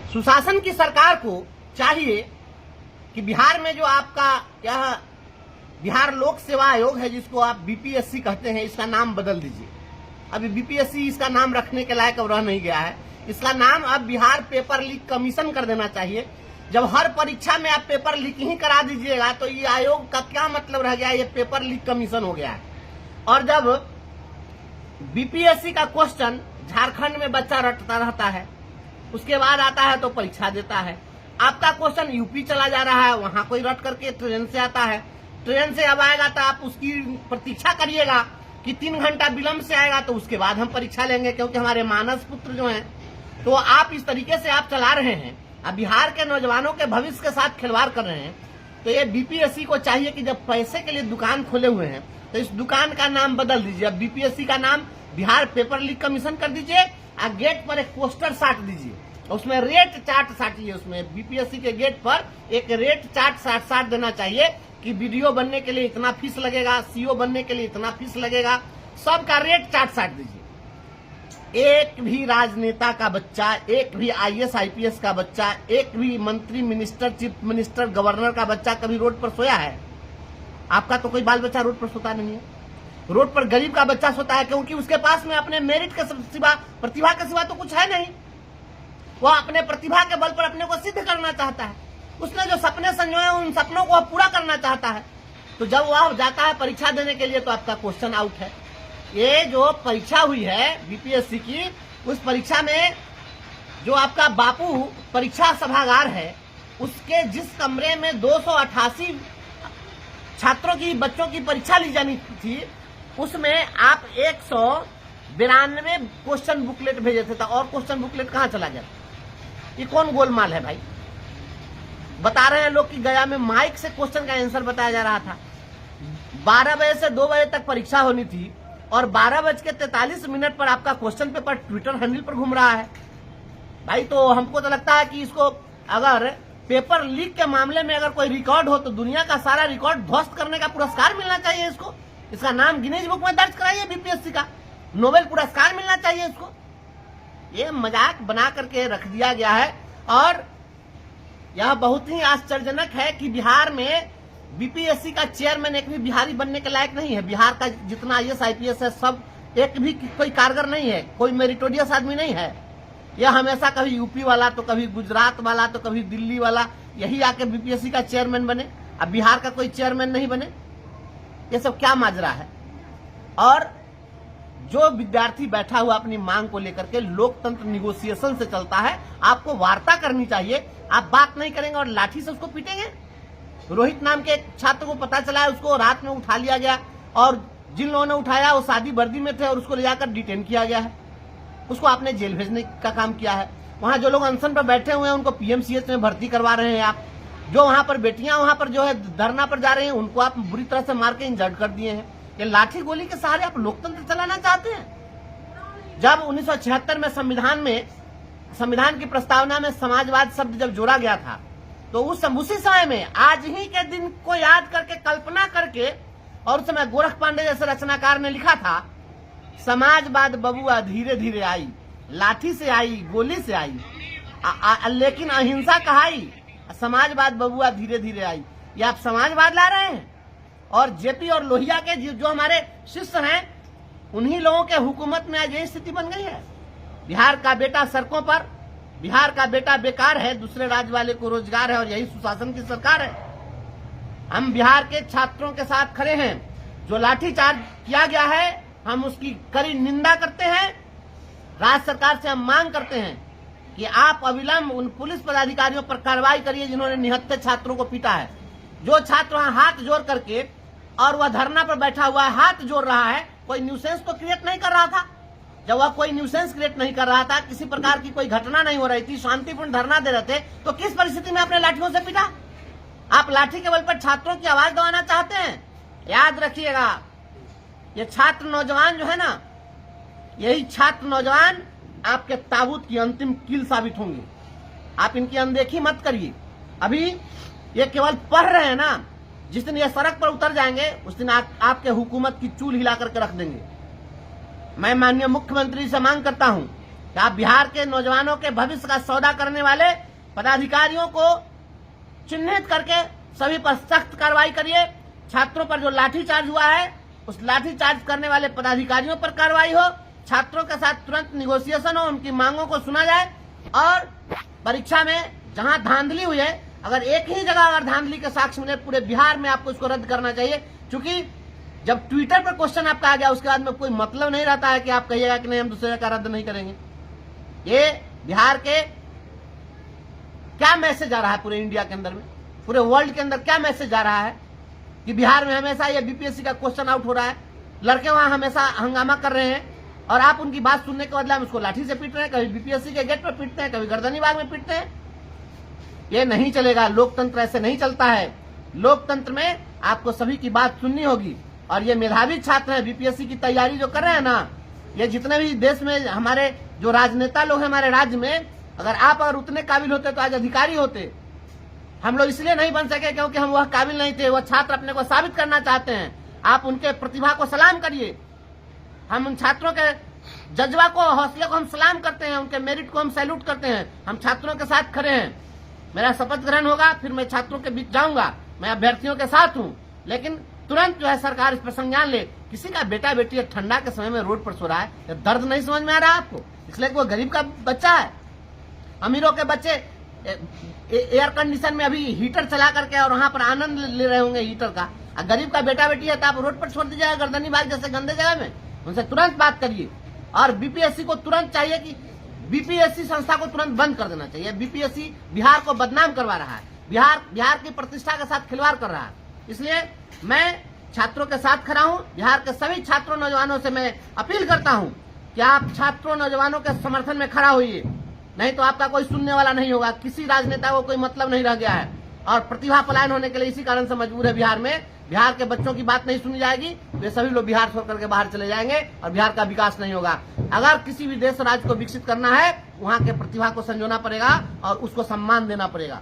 सुशासन की सरकार को चाहिए कि बिहार में जो आपका यह बिहार लोक सेवा आयोग है, जिसको आप बीपीएससी कहते हैं, इसका नाम बदल दीजिए। अभी बीपीएससी इसका नाम रखने के लायक अब रह नहीं गया है। इसका नाम अब बिहार पेपर लीक कमीशन कर देना चाहिए। जब हर परीक्षा में आप पेपर लीक ही करा दीजिएगा तो ये आयोग का क्या मतलब रह गया, ये पेपर लीक कमीशन हो गया है। और जब बीपीएससी का क्वेश्चन झारखंड में बच्चा रटता रहता है, उसके बाद आता है तो परीक्षा देता है। आपका क्वेश्चन यूपी चला जा रहा है, वहां कोई रट करके ट्रेन से आता है, ट्रेन से अब आएगा तो आप उसकी प्रतीक्षा करिएगा कि 3 घंटा विलंब से आएगा तो उसके बाद हम परीक्षा लेंगे, क्योंकि हमारे मानस पुत्र जो हैं। तो आप इस तरीके से आप चला रहे हैं, अब बिहार के नौजवानों के भविष्य के साथ खिलवाड़ कर रहे हैं। तो ये बीपीएससी को चाहिए कि जब पैसे के लिए दुकान खोले हुए हैं तो इस दुकान का नाम बदल दीजिए। अब बीपीएससी का नाम बिहार पेपर लीक कमीशन कर दीजिए और गेट पर एक पोस्टर साट दीजिए, उसमें रेट चार्ट साटिए। उसमें बीपीएससी के गेट पर एक रेट चार्ट साट देना चाहिए कि वीडियो बनने के लिए इतना फीस लगेगा, सीओ बनने के लिए इतना फीस लगेगा, सबका रेट चार्ट साट दीजिए। एक भी राजनेता का बच्चा, एक भी आईएएस आईपीएस का बच्चा, एक भी मंत्री, मिनिस्टर, चीफ मिनिस्टर, गवर्नर का बच्चा कभी रोड पर सोया है? आपका तो कोई बाल बच्चा रोड पर सोता नहीं है। रोड पर गरीब का बच्चा सोता है, क्योंकि उसके पास में अपने मेरिट के सिवा, प्रतिभा के सिवा तो कुछ है नहीं। वह अपने प्रतिभा के बल पर अपने को सिद्ध करना चाहता है। उसने जो सपने संजोए उन सपनों को पूरा करना चाहता है। तो जब वह जाता है परीक्षा देने के लिए तो आपका क्वेश्चन आउट है। ये जो परीक्षा हुई है बीपीएससी की, उस परीक्षा में जो आपका बापू परीक्षा सभागार है, उसके जिस कमरे में 288 छात्रों की, बच्चों की परीक्षा ली जानी थी, उसमें आप 192 क्वेश्चन बुकलेट भेजे थे। और क्वेश्चन बुकलेट कहाँ चला गया? ये कौन गोलमाल है भाई? बता रहे हैं लोग कि गया में माइक से क्वेश्चन का आंसर बताया जा रहा था। 12 बजे से 2 बजे तक परीक्षा होनी थी और 12:43 पर आपका क्वेश्चन पेपर ट्विटर हैंडल पर घूम रहा है भाई। तो हमको तो लगता है कि इसको अगर पेपर लीक के मामले में अगर कोई रिकॉर्ड हो तो दुनिया का सारा रिकॉर्ड ध्वस्त करने का पुरस्कार मिलना चाहिए इसको। इसका नाम गिनीज बुक में दर्ज कराइए, बीपीएससी का नोबेल पुरस्कार मिलना चाहिए इसको। ये मजाक बना करके रख दिया गया है। और यह बहुत ही आश्चर्यजनक है कि बिहार में बीपीएससी का चेयरमैन एक भी बिहारी बनने के लायक नहीं है। बिहार का जितना आईएएस आईपीएस है, सब एक भी कोई कारगर नहीं है, कोई मेरिटोरियस आदमी नहीं है। यह हमेशा कभी यूपी वाला, तो कभी गुजरात वाला, तो कभी दिल्ली वाला, यही आके बीपीएससी का चेयरमैन बने। अब बिहार का कोई चेयरमैन नहीं बने। ये सब क्या माजरा है? और जो विद्यार्थी बैठा हुआ अपनी मांग को लेकर के, लोकतंत्र निगोशिएशन से चलता है। आपको वार्ता करनी चाहिए, आप बात नहीं करेंगे और लाठी से उसको पीटेंगे। रोहित नाम के एक छात्र को पता चला है, उसको रात में उठा लिया गया और जिन लोगों ने उठाया वो शादी वर्दी में थे और उसको ले जाकर डिटेन किया गया है। उसको आपने जेल भेजने का काम किया है। वहां जो लोग अनशन पर बैठे हुए हैं उनको पीएमसीएच में भर्ती करवा रहे हैं आप। जो वहां पर बेटियां वहां पर जो है धरना पर जा रही हैं, उनको आप बुरी तरह से मार के इंजर्ड कर दिए हैं। ये लाठी गोली के सहारे आप लोकतंत्र चलाना चाहते हैं? जब 1976 में संविधान की प्रस्तावना में समाजवाद शब्द जब जोड़ा गया था, तो उसी समय में आज ही के दिन को याद करके, कल्पना करके, और उस समय गोरख पांडे जैसे रचनाकार ने लिखा था, समाजवाद बबुआ धीरे धीरे आई, लाठी से आई, गोली से आई, लेकिन अहिंसा कहाई, समाजवाद बबुआ धीरे धीरे आई। ये आप समाजवाद ला रहे हैं। और जेपी और लोहिया के जो हमारे शिष्य हैं, उन्हीं लोगों के हुकूमत में आज यही स्थिति बन गई है। बिहार का बेटा सड़कों पर, बिहार का बेटा बेकार है, दूसरे राज्य वाले को रोजगार है, और यही सुशासन की सरकार है। हम बिहार के छात्रों के साथ खड़े हैं। जो लाठीचार्ज किया गया है, हम उसकी कड़ी निंदा करते हैं। राज्य सरकार से हम मांग करते हैं कि आप अविलंब उन पुलिस पदाधिकारियों पर कार्रवाई करिए जिन्होंने निहत्थे छात्रों को पीटा है। जो छात्र वहां हाथ जोड़ करके, और वह धरना पर बैठा हुआ है, हाथ जोड़ रहा है, कोई न्यूसेंस तो क्रिएट नहीं कर रहा था। जब वह कोई न्यूसेंस क्रिएट नहीं कर रहा था, किसी प्रकार की कोई घटना नहीं हो रही थी, शांतिपूर्ण धरना दे रहे थे, तो किस परिस्थिति में आपने लाठियों से पीटा? आप लाठी के बल पर छात्रों की आवाज दबाना चाहते हैं? याद रखिएगा, ये छात्र नौजवान जो है ना, यही छात्र नौजवान आपके ताबूत की अंतिम कील साबित होंगे। आप इनकी अनदेखी मत करिए। अभी ये केवल पढ़ रहे हैं ना, जिस दिन ये सड़क पर उतर जाएंगे उस दिन आपके हुकूमत की चूल हिला करके रख देंगे। मैं माननीय मुख्यमंत्री से मांग करता हूं कि आप बिहार के नौजवानों के भविष्य का सौदा करने वाले पदाधिकारियों को चिन्हित करके सभी पर सख्त कार्रवाई करिए। छात्रों पर जो लाठीचार्ज हुआ है उस लाठीचार्ज करने वाले पदाधिकारियों पर कार्रवाई हो। छात्रों के साथ तुरंत निगोशिएशन हो, उनकी मांगों को सुना जाए और परीक्षा में जहां धांधली हुई है, अगर एक ही जगह अगर धांधली के साक्ष्य मिले पूरे बिहार में, आपको इसको रद्द करना चाहिए। क्योंकि जब ट्विटर पर क्वेश्चन आपका आ गया उसके बाद में कोई मतलब नहीं रहता है कि आप कहिएगा कि नहीं हम दूसरे का रद्द नहीं करेंगे। ये बिहार के क्या मैसेज आ रहा है पूरे इंडिया के अंदर में, पूरे वर्ल्ड के अंदर क्या मैसेज आ रहा है कि बिहार में हमेशा ये बीपीएससी का क्वेश्चन आउट हो रहा है, लड़के वहां हमेशा हंगामा कर रहे हैं और आप उनकी बात सुनने के बदले में उसको लाठी से पीट रहे हैं, कभी बीपीएससी के गेट पर पीटते हैं, कभी गर्दनी बाग में पीटते हैं। ये नहीं चलेगा, लोकतंत्र ऐसे नहीं चलता है। लोकतंत्र में आपको सभी की बात सुननी होगी। और ये मेधावी छात्र है, बीपीएससी की तैयारी जो कर रहे हैं ना, ये जितने भी देश में हमारे जो राजनेता लोग हैं हमारे राज्य में, अगर आप अगर उतने काबिल होते तो आज अधिकारी होते। हम लोग इसलिए नहीं बन सके क्योंकि हम वह काबिल नहीं थे। वह छात्र अपने को साबित करना चाहते हैं। आप उनके प्रतिभा को सलाम करिए। हम उन छात्रों के जज्बा को, हौसले को हम सलाम करते हैं, उनके मेरिट को हम सैल्यूट करते हैं। हम छात्रों के साथ खड़े हैं। मेरा शपथ ग्रहण होगा, फिर मैं छात्रों के बीच जाऊंगा। मैं अभ्यर्थियों के साथ हूं, लेकिन तुरंत जो है सरकार इस पर संज्ञान ले। किसी का बेटा बेटी ठंडा के समय में रोड पर सो रहा है, ये दर्द नहीं समझ में आ रहा है आपको? इसलिए वो गरीब का बच्चा है। अमीरों के बच्चे एयर कंडीशन में अभी हीटर चला करके और वहां पर आनंद ले रहे होंगे हीटर का। गरीब का बेटा बेटी है तो आप रोड पर छोड़ दीजिएगा गर्दनी बाग जैसे गंदे जगह में। उनसे तुरंत बात करिए। और बीपीएससी को तुरंत चाहिए कि बीपीएससी संस्था को तुरंत बंद कर देना चाहिए। बीपीएससी बिहार को बदनाम करवा रहा है, बिहार की प्रतिष्ठा के साथ खिलवाड़ कर रहा है। इसलिए मैं छात्रों के साथ खड़ा हूं। बिहार के सभी छात्रों नौजवानों से मैं अपील करता हूं कि आप छात्रों नौजवानों के समर्थन में खड़ा होइए, नहीं तो आपका कोई सुनने वाला नहीं होगा। किसी राजनेता को कोई मतलब नहीं रह गया है और प्रतिभा पलायन होने के लिए इसी कारण से मजबूर है बिहार में। बिहार के बच्चों की बात नहीं सुनी जाएगी, वे सभी लोग बिहार छोड़ करके बाहर चले जाएंगे और बिहार का विकास नहीं होगा। अगर किसी भी देश राज्य को विकसित करना है, वहां के प्रतिभा को संजोना पड़ेगा और उसको सम्मान देना पड़ेगा।